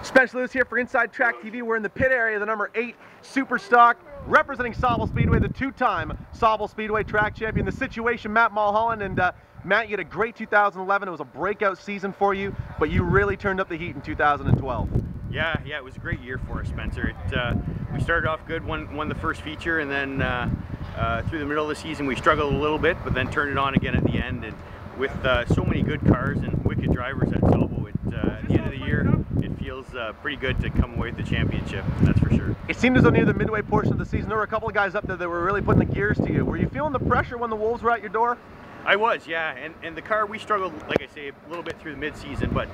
Spencer Lewis here for Inside Track TV. We're in the pit area, the number 8 Super Stock, representing Sauble Speedway, the two-time Sauble Speedway track champion. The situation, Matt Mulholland, and Matt, you had a great 2011. It was a breakout season for you, but you really turned up the heat in 2012. Yeah, it was a great year for us, Spencer. We started off good, won the first feature, and then through the middle of the season we struggled a little bit, but then turned it on again at the end. And with so many good cars and wicked drivers at Sauble, at the end of the year, it feels pretty good to come away with the championship, that's for sure. It seemed as though near the midway portion of the season, there were a couple of guys up there that were really putting the gears to you. Were you feeling the pressure when the Wolves were at your door? I was, yeah, and the car, we struggled, like I say, a little bit through the mid-season, but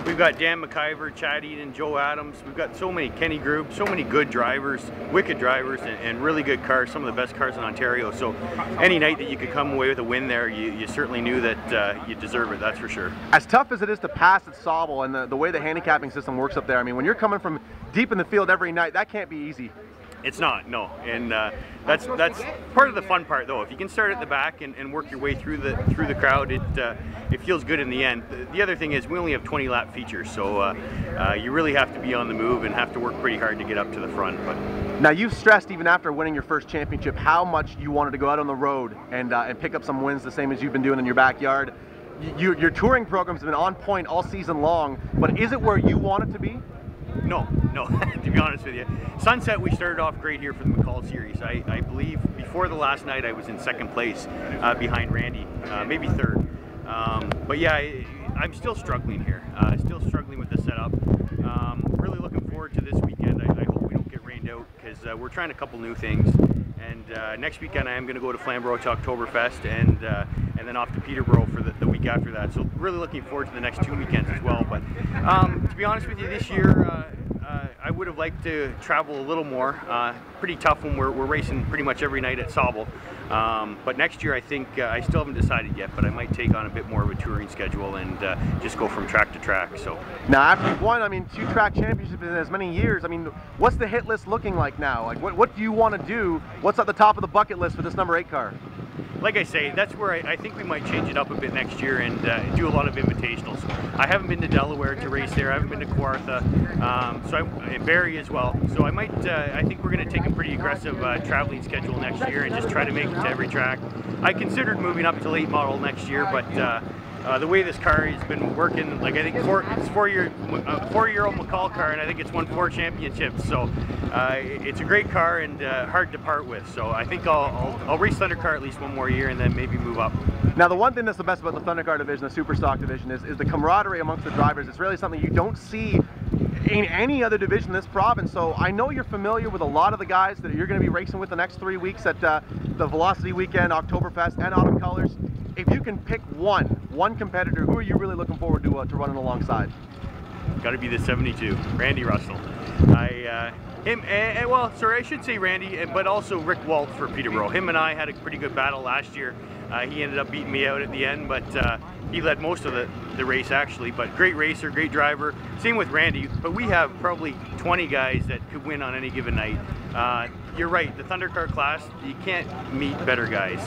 we've got Dan McIver, Chad Eden, Joe Adams, we've got so many, Kenny Group, so many good drivers, wicked drivers, and really good cars, some of the best cars in Ontario. So any night that you could come away with a win there, you certainly knew that you deserve it, that's for sure. As tough as it is to pass at Sauble and the way the handicapping system works up there, I mean, when you're coming from deep in the field every night, that can't be easy. It's not, no, and that's part of the fun part, though. If you can start at the back and work your way through the crowd, it feels good in the end. The other thing is we only have 20 lap features, so you really have to be on the move and have to work pretty hard to get up to the front. But now, you've stressed even after winning your first championship how much you wanted to go out on the road and pick up some wins, the same as you've been doing in your backyard. Your touring program's been on point all season long, but is it where you want it to be? No, to be honest with you. Sunset, we started off great here for the McCall Series. I believe before the last night I was in second place behind Randy, maybe third. But yeah, I'm still struggling here. Still struggling with the setup. Really looking forward to this weekend. I hope we don't get rained out because we're trying a couple new things. And next weekend I am going to go to Flamborough to Oktoberfest and then off to Peterborough for the week after that. So really looking forward to the next 2 weekends as well. But to be honest with you, this year I would have liked to travel a little more. Pretty tough when we're racing pretty much every night at Sauble. But next year I think, I still haven't decided yet, but I might take on a bit more of a touring schedule and just go from track to track. So now, after you've won, I mean, 2 track championships in as many years, I mean, what's the hit list looking like now? Like, what do you want to do? What's at the top of the bucket list for this number 8 car? Like I say, that's where I think we might change it up a bit next year and do a lot of invitationals. I haven't been to Delaware to race there. I haven't been to Kawartha, and Barrie as well. So I think we're going to take a pretty aggressive traveling schedule next year and just try to make it to every track. I considered moving up to late model next year, but the way this car has been working, like I think it's a four-year-old McCall car, and I think it's won 4 championships. So it's a great car and hard to part with. So I think I'll race Thundercar at least 1 more year and then maybe move up. Now, the one thing that's the best about the Thundercar division, the Super Stock division, is the camaraderie amongst the drivers. It's really something you don't see in any other division in this province. So I know you're familiar with a lot of the guys that you're going to be racing with the next 3 weeks at the Velocity Weekend, Oktoberfest, and Autumn Colors. If you can pick one competitor, who are you really looking forward to running alongside? Got to be the 72, Randy Russell. I should say Randy, but also Rick Walt for Peterborough. Him and I had a pretty good battle last year. He ended up beating me out at the end, but he led most of the race actually. But great racer, great driver. Same with Randy, but we have probably 20 guys that could win on any given night. You're right, the Thundercar class, you can't meet better guys.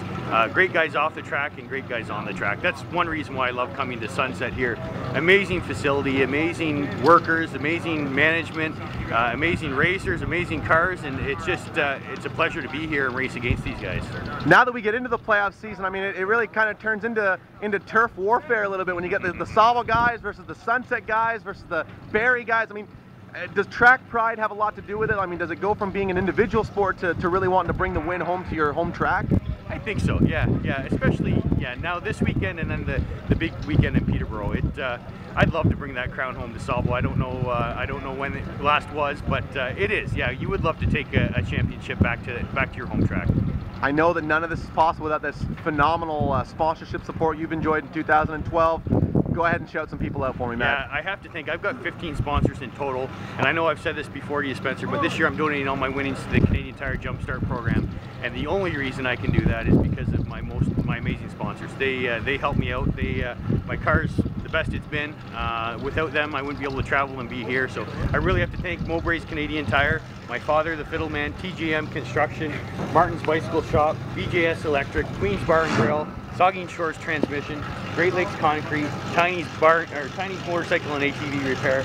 Great guys off the track and great guys on the track. That's one reason why I love coming to Sunset here. Amazing facility, amazing workers, amazing management, amazing racers, amazing cars, and it's just, it's a pleasure to be here and race against these guys. Now that we get into the playoff season, I mean, it really kind of turns into turf warfare a little bit when you get the Sauble guys versus the Sunset guys versus the Barrie guys. I mean, does track pride have a lot to do with it? I mean, does it go from being an individual sport to really wanting to bring the win home to your home track? I think so, yeah, especially, now this weekend and then the big weekend in Peterborough. I'd love to bring that crown home to Sauble. I don't know when it last was, but it is, yeah, you would love to take a championship back to your home track. I know that none of this is possible without this phenomenal sponsorship support you've enjoyed in 2012. Go ahead and shout some people out for me, Matt. Yeah, I have to think. I've got 15 sponsors in total, and I know I've said this before to you, Spencer, but this year I'm donating all my winnings to the Canadian Tire Jumpstart program, and the only reason I can do that is because of my amazing sponsors. They help me out. My car's the best it's been. Without them, I wouldn't be able to travel and be here. So I really have to thank Mowbray's Canadian Tire, my father, the Fiddleman, TGM Construction, Martin's Bicycle Shop, BJS Electric, Queen's Bar and Grill, Saugeen Shores transmission, Great Lakes Concrete, Tiny's Motorcycle and ATV Repair,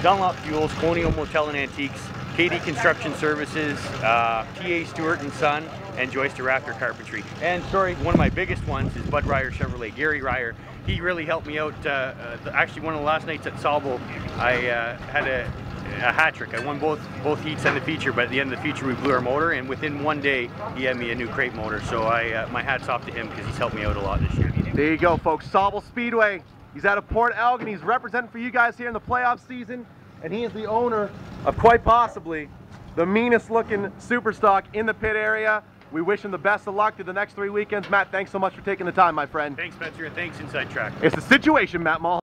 Dunlop Fuels, Colonial Motel and Antiques, KD Construction Services, TA Stewart and Son, and Joyce to Raptor Carpentry. And sorry, one of my biggest ones is Bud Ryer Chevrolet, Gary Ryer. He really helped me out. Actually, one of the last nights at Sauble, I had a hat trick. I won both heats and the feature, but at the end of the feature we blew our motor, and within one day he had me a new crate motor. So my hat's off to him because he's helped me out a lot this year. There you go, folks. Sauble Speedway. He's out of Port Elgin. He's representing for you guys here in the playoff season, and he is the owner of quite possibly the meanest looking super stock in the pit area. We wish him the best of luck through the next 3 weekends. Matt, thanks so much for taking the time, my friend. Thanks, Spencer, and thanks Inside Track. It's the situation, Matt Mulholland.